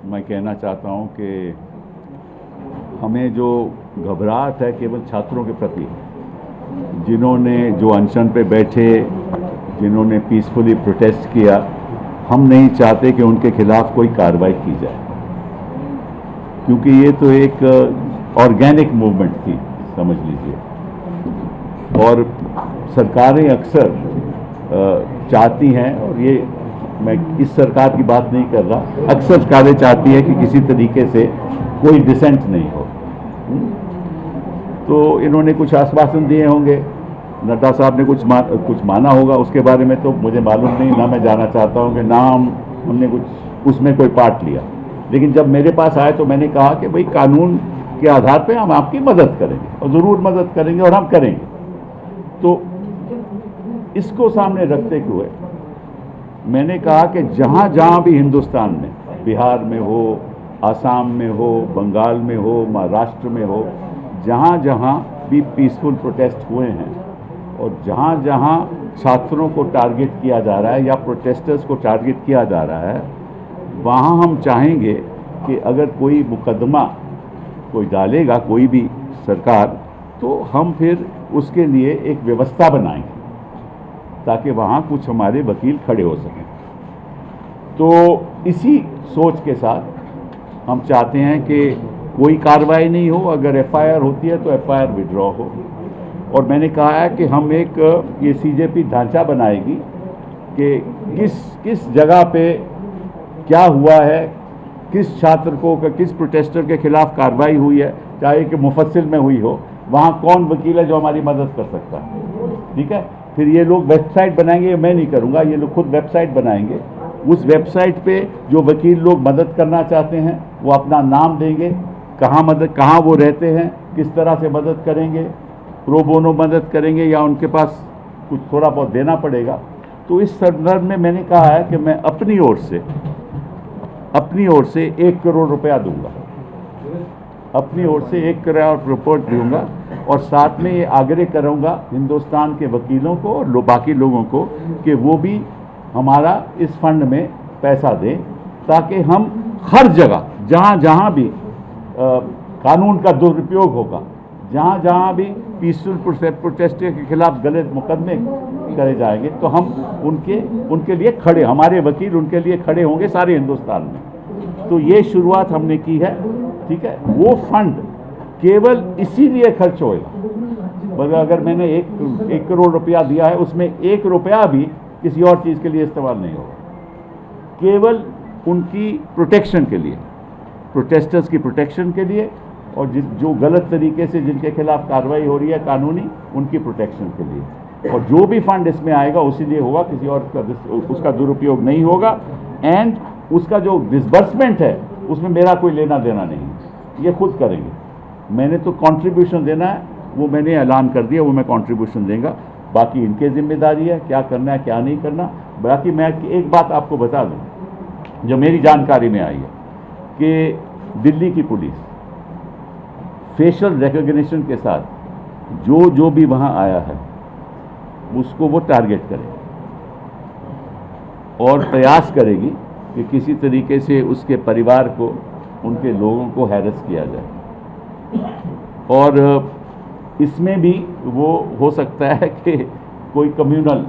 मैं कहना चाहता हूं कि हमें जो घबराहट है केवल छात्रों के प्रति, जिन्होंने जो अनशन पे बैठे, जिन्होंने पीसफुली प्रोटेस्ट किया, हम नहीं चाहते कि उनके खिलाफ कोई कार्रवाई की जाए, क्योंकि ये तो एक ऑर्गेनिक मूवमेंट थी, समझ लीजिए। और सरकारें अक्सर चाहती हैं, और ये मैं इस सरकार की बात नहीं कर रहा, अक्सर सरकारें चाहती है कि किसी तरीके से कोई डिसेंट नहीं हो। तो इन्होंने कुछ आश्वासन दिए होंगे, नड्डा साहब ने कुछ माना होगा, उसके बारे में तो मुझे मालूम नहीं, ना मैं जाना चाहता हूं कि ना हमने कुछ उसमें कोई पार्ट लिया। लेकिन जब मेरे पास आए तो मैंने कहा कि भाई कानून के आधार पे हम आपकी मदद करेंगे, और ज़रूर मदद करेंगे, और हम करेंगे। तो इसको सामने रखते हुए मैंने कहा कि जहाँ जहाँ भी हिंदुस्तान में, बिहार में हो, आसाम में हो, बंगाल में हो, महाराष्ट्र में हो, जहाँ जहाँ भी पीसफुल प्रोटेस्ट हुए हैं और जहाँ जहाँ छात्रों को टारगेट किया जा रहा है या प्रोटेस्टर्स को टारगेट किया जा रहा है, वहाँ हम चाहेंगे कि अगर कोई मुकदमा कोई डालेगा, कोई भी सरकार, तो हम फिर उसके लिए एक व्यवस्था बनाएंगे ताकि वहाँ कुछ हमारे वकील खड़े हो सकें। तो इसी सोच के साथ हम चाहते हैं कि कोई कार्रवाई नहीं हो, अगर एफआईआर होती है तो एफआईआर विड्रॉ हो। और मैंने कहा है कि हम एक ये सीजेपी ढांचा बनाएगी कि किस जगह पे क्या हुआ है, किस छात्र को, किस प्रोटेस्टर के खिलाफ कार्रवाई हुई है, चाहे कि मुफस्सिल में हुई हो, वहाँ कौन वकील है जो हमारी मदद कर सकता है। ठीक है, फिर ये लोग वेबसाइट बनाएंगे, मैं नहीं करूँगा, ये लोग खुद वेबसाइट बनाएंगे। उस वेबसाइट पे जो वकील लोग मदद करना चाहते हैं वो अपना नाम देंगे, कहाँ वो रहते हैं, किस तरह से मदद करेंगे, प्रो बोनो मदद करेंगे या उनके पास कुछ थोड़ा बहुत देना पड़ेगा। तो इस संदर्भ में मैंने कहा है कि मैं अपनी ओर से 1 करोड़ रुपया दूंगा, अपनी ओर से 1 करोड़ रिपोर्ट दूंगा, और साथ में ये आग्रह करूंगा हिंदुस्तान के वकीलों को और बाकी लोगों को कि वो भी हमारा इस फंड में पैसा दें, ताकि हम हर जगह जहाँ जहाँ भी कानून का दुरुपयोग होगा, जहाँ जहाँ भी पीसफुल प्रोटेस्ट के खिलाफ गलत मुकदमे करे जाएंगे, तो हम उनके लिए खड़े, हमारे वकील उनके लिए खड़े होंगे सारे हिंदुस्तान में। तो ये शुरुआत हमने की है। ठीक है, वो फंड केवल इसीलिए खर्च होएगा, मगर अगर मैंने 1 करोड़ रुपया दिया है, उसमें 1 रुपया भी किसी और चीज़ के लिए इस्तेमाल नहीं होगा, केवल उनकी प्रोटेक्शन के लिए, प्रोटेस्टर्स की प्रोटेक्शन के लिए, और जो गलत तरीके से जिनके खिलाफ कार्रवाई हो रही है कानूनी, उनकी प्रोटेक्शन के लिए। और जो भी फंड इसमें आएगा उसी लिए होगा, किसी और उसका दुरुपयोग नहीं होगा। एंड उसका जो डिसबर्समेंट है उसमें मेरा कोई लेना देना नहीं है, ये खुद करेंगे। मैंने तो कंट्रीब्यूशन देना है, वो मैंने ऐलान कर दिया, वो मैं कंट्रीब्यूशन देंगे, बाकी इनके जिम्मेदारी है क्या करना है क्या नहीं करना। बाकी मैं एक बात आपको बता दूं जो मेरी जानकारी में आई है कि दिल्ली की पुलिस फेशियल रिकॉग्निशन के साथ जो भी वहाँ आया है उसको वो टारगेट करेगी और प्रयास करेगी कि किसी तरीके से उसके परिवार को, उनके लोगों को हैरेस किया जाए। और इसमें भी वो हो सकता है कि कोई कम्युनल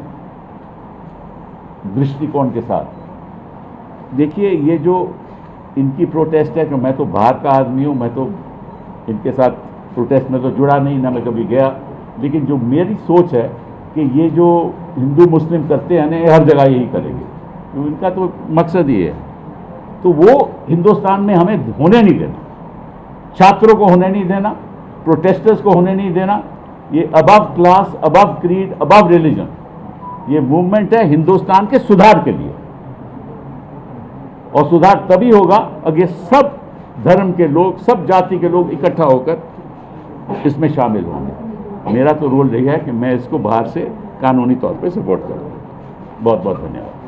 दृष्टिकोण के साथ। देखिए, ये जो इनकी प्रोटेस्ट है कि मैं तो बाहर का आदमी हूँ, मैं तो इनके साथ प्रोटेस्ट में तो जुड़ा नहीं, ना मैं कभी गया, लेकिन जो मेरी सोच है कि ये जो हिंदू मुस्लिम करते हैं ना, ये हर जगह यही करेंगे, तो इनका तो मकसद ये है। तो वो हिंदुस्तान में हमें होने नहीं देना, छात्रों को होने नहीं देना, प्रोटेस्टर्स को होने नहीं देना। ये above class, above creed, above religion, ये मूवमेंट है हिंदुस्तान के सुधार के लिए, और सुधार तभी होगा अगर सब धर्म के लोग, सब जाति के लोग इकट्ठा होकर इसमें शामिल होंगे। मेरा तो रोल यही है कि मैं इसको बाहर से कानूनी तौर पे सपोर्ट करूँ। बहुत बहुत धन्यवाद।